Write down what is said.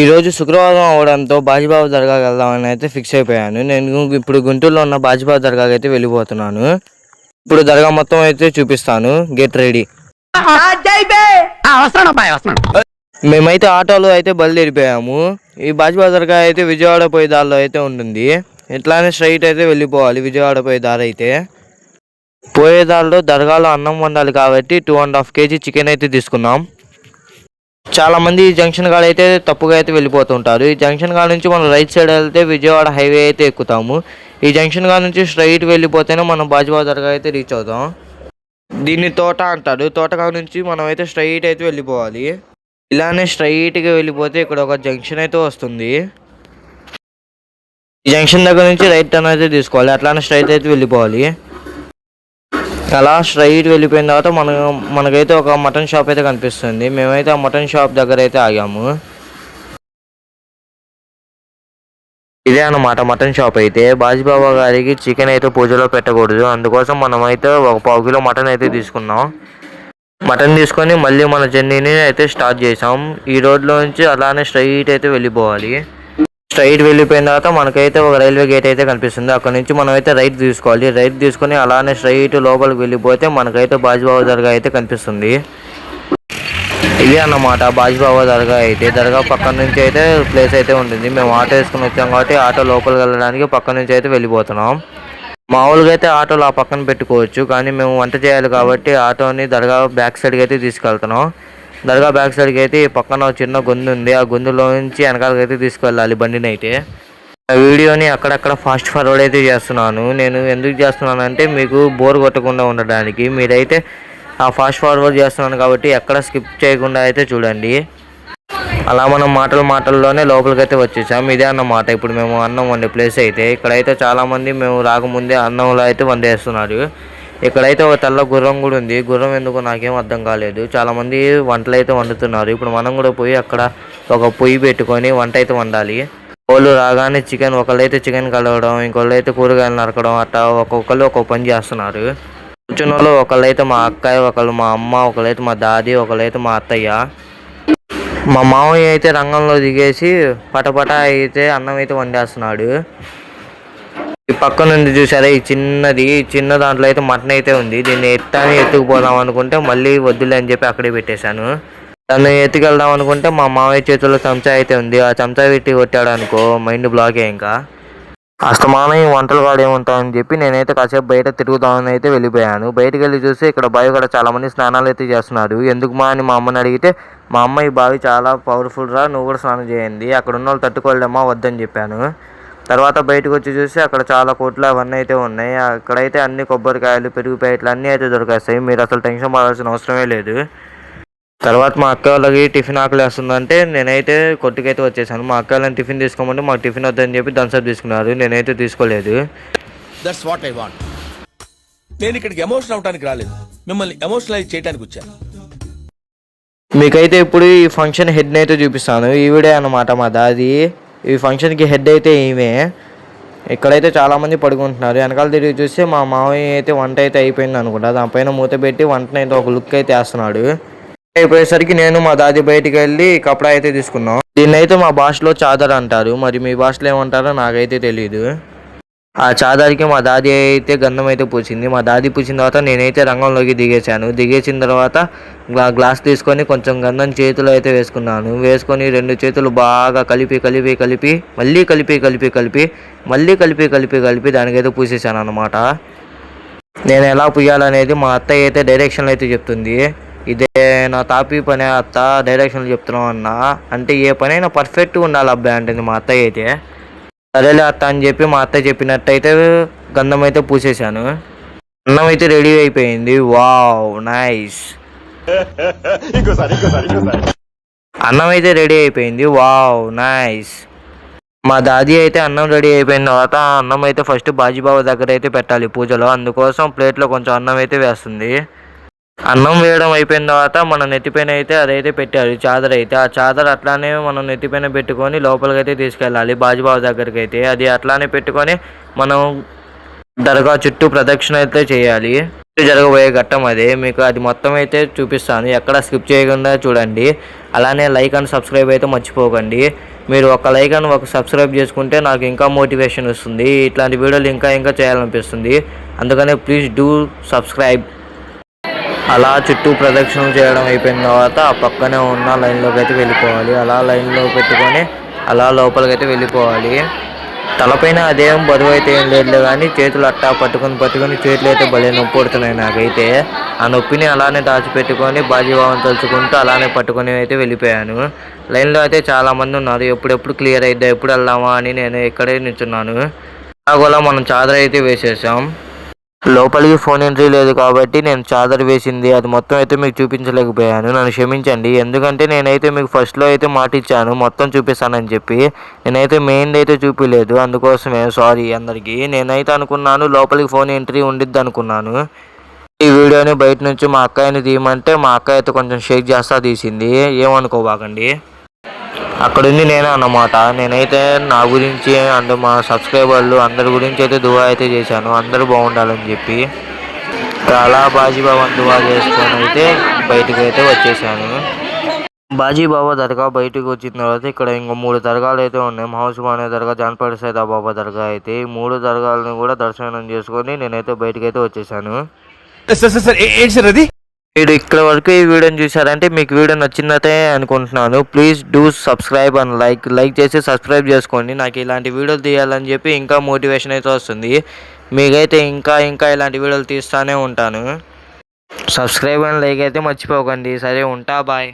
ఈరోజు శుక్రవారం అవడంతో బాజీబాబు దర్గాకి వెళ్దామని అయితే ఫిక్స్ అయిపోయాను. నేను ఇప్పుడు గుంటూరులో ఉన్న బాజీబాబు దర్గాకి అయితే వెళ్ళిపోతున్నాను. ఇప్పుడు దర్గా మొత్తం అయితే చూపిస్తాను. Get ready. మేమైతే ఆటోలో అయితే బయలుదేరిపోయాము. ఈ బాజీబాబు దర్గా అయితే విజయవాడ పోయే దారిలో అయితే ఉంటుంది. ఇట్లానే స్ట్రైట్ అయితే వెళ్ళిపోవాలి. విజయవాడ పోయే దారి అయితే పోయే దారిలో దర్గాలో అన్నం వండాలి కాబట్టి 2.5 kg చికెన్ అయితే తీసుకున్నాం. చాలా మంది ఈ జంక్షన్ కాడ అయితే తప్పుగా అయితే వెళ్ళిపోతుంటారు. ఈ జంక్షన్ కాడ నుంచి మనం రైట్ సైడ్ వెళ్తే విజయవాడ హైవే అయితే ఎక్కుతాము. ఈ జంక్షన్ కాడ నుంచి స్ట్రైట్ వెళ్ళిపోతేనే మనం బాజీబాబు దర్గా అయితే రీచ్ అవుతాం. దీన్ని తోట అంటారు. తోట కాడ నుంచి మనం అయితే స్ట్రైట్ అయితే వెళ్ళిపోవాలి. ఇలానే స్ట్రైట్గా వెళ్ళిపోతే ఇక్కడ ఒక జంక్షన్ అయితే వస్తుంది. ఈ జంక్షన్ దగ్గర నుంచి రైట్ టర్న్ అయితే తీసుకోవాలి. అట్లానే స్ట్రైట్ అయితే వెళ్ళిపోవాలి. అలా స్ట్రైట్ వెళ్ళిపోయిన తర్వాత మనకైతే ఒక మటన్ షాప్ అయితే కనిపిస్తుంది. మేమైతే ఆ మటన్ షాప్ దగ్గర అయితే ఆగాము. ఇదే అన్నమాట మటన్ షాప్ అయితే. బాజీబాబా గారికి చికెన్ అయితే పూజలో పెట్టకూడదు, అందుకోసం మనమైతే ఒక 1/4 kg మటన్ అయితే తీసుకున్నాం. మటన్ తీసుకొని మళ్ళీ మన జర్నీని అయితే స్టార్ట్ చేసాం. ఈ రోడ్లో నుంచి అలానే స్ట్రైట్ అయితే వెళ్ళిపోవాలి. స్ట్రైట్ వెళ్ళిపోయిన తర్వాత మనకైతే ఒక రైల్వే గేట్ అయితే కనిపిస్తుంది. అక్కడ నుంచి మనం అయితే రైట్ తీసుకోవాలి. రైట్ తీసుకొని అలానే స్ట్రైట్ లోపలికి వెళ్ళిపోతే మనకైతే బాజీబాబా దర్గా అయితే కనిపిస్తుంది. ఇదే అన్నమాట బాజీబాబా దర్గా అయితే. దర్గా పక్కన నుంచి అయితే ప్లేస్ అయితే ఉంటుంది. మేము ఆటో వేసుకుని వచ్చాం కాబట్టి ఆటో లోపలికి వెళ్ళడానికి పక్క నుంచి అయితే వెళ్ళిపోతున్నాం. మామూలుగా అయితే ఆటోలు ఆ పక్కన పెట్టుకోవచ్చు, కానీ మేము వంట చేయాలి కాబట్టి ఆటోని దర్గా బ్యాక్ సైడ్కి అయితే తీసుకెళ్తున్నాం. దర్గా బ్యాక్ సైడ్కి అయితే పక్కన చిన్న గొంతు ఉంది. ఆ గొంతులో నుంచి వెనకాలకి అయితే తీసుకెళ్ళాలి బండిని అయితే. ఆ వీడియోని అక్కడక్కడ ఫాస్ట్ ఫార్వర్డ్ అయితే చేస్తున్నాను. నేను ఎందుకు చేస్తున్నానంటే మీకు బోర్ కొట్టకుండా ఉండడానికి. మీరైతే ఆ ఫాస్ట్ ఫార్వర్డ్ చేస్తున్నాను కాబట్టి ఎక్కడ స్కిప్ చేయకుండా అయితే చూడండి. అలా మనం మాటల్లోనే లోపలికైతే వచ్చేసాం. ఇదే అన్నమాట ఇప్పుడు మేము అన్నం వండే ప్లేస్ అయితే. ఇక్కడైతే చాలామంది మేము రాకముందే అన్నంలో అయితే వండేస్తున్నారు. ఇక్కడైతే ఒక తెల్ల గుర్రం కూడా ఉంది. గుర్రం ఎందుకు నాకేం అర్థం కాలేదు. చాలామంది వంటలు అయితే వండుతున్నారు. ఇప్పుడు మనం కూడా పోయి అక్కడ ఒక పొయ్యి పెట్టుకొని వంట అయితే వండాలి. వాళ్ళు రాగానే ఒకళ్ళైతే చికెన్ కలవడం, ఇంకొకళ్ళు అయితే కూరగాయలు నరకడం, అట్లా ఒక్కొక్కళ్ళు ఒక్కొక్క పని చేస్తున్నారు. కూర్చున్న వాళ్ళు ఒకళ్ళైతే మా అక్కయ్య, ఒకళ్ళు మా అమ్మ, ఒకళ్ళైతే మా దాది, ఒకళ్ళైతే మా అత్తయ్య. మా మామయ్య అయితే రంగంలో దిగేసి పటపట అయితే అన్నం అయితే వండేస్తున్నాడు. ఈ పక్క నుండి చూసారా ఈ చిన్న దాంట్లో అయితే మటన్ అయితే ఉంది. దీన్ని ఎత్తుకుపోదాం అనుకుంటే మళ్ళీ వద్దులే అని చెప్పి అక్కడే పెట్టేశాను. దాన్ని ఎత్తుకెళ్దాం అనుకుంటే మా మామయ్య చేతుల్లో చెంచా అయితే ఉంది. ఆ చెంచా పెట్టి కొట్టాడు అనుకో మైండ్ బ్లాకే. ఇంకా అస్తమానం ఈ వంటలు కూడా ఏముంటామని చెప్పి నేనైతే కాసేపు బయట తిరుగుదామని అయితే వెళ్ళిపోయాను. బయటకు వెళ్ళి చూసి ఇక్కడ బావి కూడా చాలా మంది స్నానాలు అయితే చేస్తున్నారు. ఎందుకు మా అని మా అమ్మని అడిగితే మా అమ్మ ఈ బావి చాలా పవర్ఫుల్ రా, నువ్వు కూడా స్నానం చేయండి, అక్కడ ఉన్న వాళ్ళు తట్టుకోలేమ్మా వద్దని చెప్పాను. తర్వాత బయటకు వచ్చి చూసి అక్కడ చాలా కోట్లు అవన్నీ అయితే ఉన్నాయి. అక్కడైతే అన్ని కొబ్బరికాయలు, పెరుగు ప్యాకెట్లు అన్నీ అయితే దొరికేస్తాయి. మీరు అసలు టెన్షన్ పడాల్సిన అవసరమే లేదు. తర్వాత మా అక్క వాళ్ళకి టిఫిన్ ఆకలి వేస్తుందంటే నేనైతే కొట్టుకైతే వచ్చేసాను. మా అక్క వాళ్ళని టిఫిన్ తీసుకోమంటే మాకు టిఫిన్ వద్దని చెప్పి థమ్స్అప్ తీసుకున్నారు. నేనైతే తీసుకోలేదు. That's what I want. నేను ఇక్కడికి ఎమోషనల్ అవడానికి రాలేదు, మిమ్మల్ని ఎమోషనలైజ్ చేయడానికి వచ్చాను. మీకైతే ఇప్పుడు ఈ ఫంక్షన్ హెడ్ని అయితే చూపిస్తాను. ఈవిడే అన్నమాట మా దాది. ఈ ఫంక్షన్కి హెడ్ అయితే ఈమె. ఇక్కడైతే చాలామంది పడుకుంటున్నారు. వెనకాల తిరిగి చూస్తే మా మామయ్య అయితే వంట అయితే అయిపోయింది అనుకుంటా. దానిపైన మూత పెట్టి వంటని అయితే ఒక లుక్ అయితే వేస్తున్నాడు. అయిపోయేసరికి నేను మా దాది బయటికి వెళ్ళి కపడా అయితే తీసుకున్నాం. దీన్ని అయితే మా భాషలో చాదర్ అంటారు. మరి మీ భాషలో ఏమంటారో నాకైతే తెలియదు. ఆ చాదర్కి మా దాది అయితే గంధం అయితే పూసింది. మా దాది పూసిన తర్వాత నేనైతే రంగంలోకి దిగేశాను. దిగేసిన తర్వాత గ్లాస్ తీసుకొని కొంచెం గంధం చేతిలో అయితే వేసుకున్నాను. వేసుకొని 2 చేతులు బాగా కలిపి దానికైతే పూసేసాను అనమాట. నేను ఎలా పూయాలనేది మా అత్తయ్య అయితే డైరెక్షన్లు అయితే చెప్తుంది. ఇదే నా తాపి పని అత్త, డైరెక్షన్లు చెప్తున్నాం అన్నా అంటే ఏ పనైనా పర్ఫెక్ట్గా ఉండాలి అబ్బాయి అంటుంది మా అత్తయ్య అయితే. సరేలే అత్త అని చెప్పి మా అత్తయ్య చెప్పినట్టయితే గంధం అయితే పూసేశాను. అన్నం అయితే రెడీ అయిపోయింది. Wow nice. అన్నం అయితే రెడీ అయిపోయింది. Wow nice. మా దాది అయితే అన్నం రెడీ అయిపోయిన తర్వాత అన్నం అయితే ఫస్ట్ బాజీబాబా దగ్గర అయితే పెట్టాలి పూజలో. అందుకోసం ప్లేట్లో కొంచెం అన్నం అయితే వేస్తుంది. అన్నం వేయడం అయిపోయిన తర్వాత మన నెత్తిపైన అయితే అదైతే పెట్టారు చాదర్ అయితే. ఆ చాదర్ అట్లానే మనం నెత్తిపైన పెట్టుకొని లోపలికి అయితే తీసుకెళ్ళాలి బాజీబాబా దగ్గరికి అయితే. అది అట్లానే పెట్టుకొని మనం దర్గా చుట్టూ ప్రదక్షిణ అయితే చేయాలి. జరగబోయే ఘట్టం అదే. మీకు అది మొత్తం అయితే చూపిస్తాను, ఎక్కడ స్కిప్ చేయకుండా చూడండి. అలానే లైక్ అండ్ సబ్స్క్రైబ్ అయితే మర్చిపోకండి. మీరు ఒక లైక్ అండ్ ఒక సబ్స్క్రైబ్ చేసుకుంటే నాకు ఇంకా మోటివేషన్ వస్తుంది, ఇట్లాంటి వీడియోలు ఇంకా ఇంకా చేయాలనిపిస్తుంది. అందుకనే ప్లీజ్ డూ సబ్స్క్రైబ్. అలా చుట్టూ ప్రదక్షిణలు చేయడం అయిపోయిన తర్వాత ఆ పక్కనే ఉన్న లైన్లోకి అయితే వెళ్ళిపోవాలి. అలా లైన్లో పెట్టుకొని అలా లోపలికైతే వెళ్ళిపోవాలి. తలపైన అదేం బరువు అయితే ఏం లేదు కానీ చేతులు అట్టా పట్టుకొని చేతులు అయితే భలే నొప్పి పడుతున్నాయి నాకైతే. ఆ నొప్పిని అలానే దాచిపెట్టుకొని బాజీబాబుని తలుచుకుంటూ అలానే పట్టుకొని అయితే వెళ్ళిపోయాను. లైన్లో అయితే చాలామంది ఉన్నారు. ఎప్పుడెప్పుడు క్లియర్ అయిద్దా, ఎప్పుడు వెళ్దామా అని నేను ఇక్కడే నిల్చున్నాను. అలాగోలా మనం చాదర్ అయితే వేసేసాం. లోపలికి ఫోన్ ఎంట్రీ లేదు కాబట్టి నేను చాదర్ వేసింది అది మొత్తం అయితే మీకు చూపించలేకపోయాను, నన్ను క్షమించండి. ఎందుకంటే నేనైతే మీకు ఫస్ట్లో అయితే మాట ఇచ్చాను మొత్తం చూపిస్తానని చెప్పి, నేనైతే మెయిన్ అయితే చూపించలేదు. అందుకోసమే సారీ అందరికీ. నేనైతే అనుకున్నాను లోపలికి ఫోన్ ఎంట్రీ ఉండిద్ది అనుకున్నాను. ఈ వీడియోని బయట నుంచి మా అక్కయ్యని తీయమంటే మా అక్క అయితే కొంచెం షేక్ చేస్తా తీసింది, ఏమనుకోబాకండి. అక్కడుంది నేనే అన్నమాట. నేనైతే నా గురించి అండ్ మా సబ్స్క్రైబర్లు అందరి గురించి అయితే దువా అయితే చేశాను, అందరూ బాగుండాలని చెప్పి. అలా బాజీబాబాని దువా చేసుకొని అయితే బయటకు అయితే వచ్చేసాను. బాజీబాబా దర్గా బయటకు వచ్చిన తర్వాత ఇక్కడ ఇంకో 3 దర్గాలు అయితే ఉన్నాయి. మహౌసుబానే దర్గా, జాన్పేట సైదాబాబా దర్గా అయితే. ఈ 3 దర్గాలను కూడా దర్శనం చేసుకొని నేనైతే బయటకైతే వచ్చేసాను. ఏంటి సార్ అది? మీరు ఇక్కడ వరకు ఈ వీడియోని చూసారంటే మీకు వీడియో నచ్చిందైతే అనుకుంటున్నాను. Please do subscribe and like చేసి సబ్స్క్రైబ్ చేసుకోండి. నాకు ఇలాంటి వీడియోలు తీయాలని చెప్పి ఇంకా మోటివేషన్ అయితే వస్తుంది. మీకైతే ఇంకా ఇంకా ఇలాంటి వీడియోలు తీస్తూనే ఉంటాను. సబ్స్క్రైబ్ అండ్ లైక్ అయితే మర్చిపోకండి. సరే ఉంటా, బాయ్.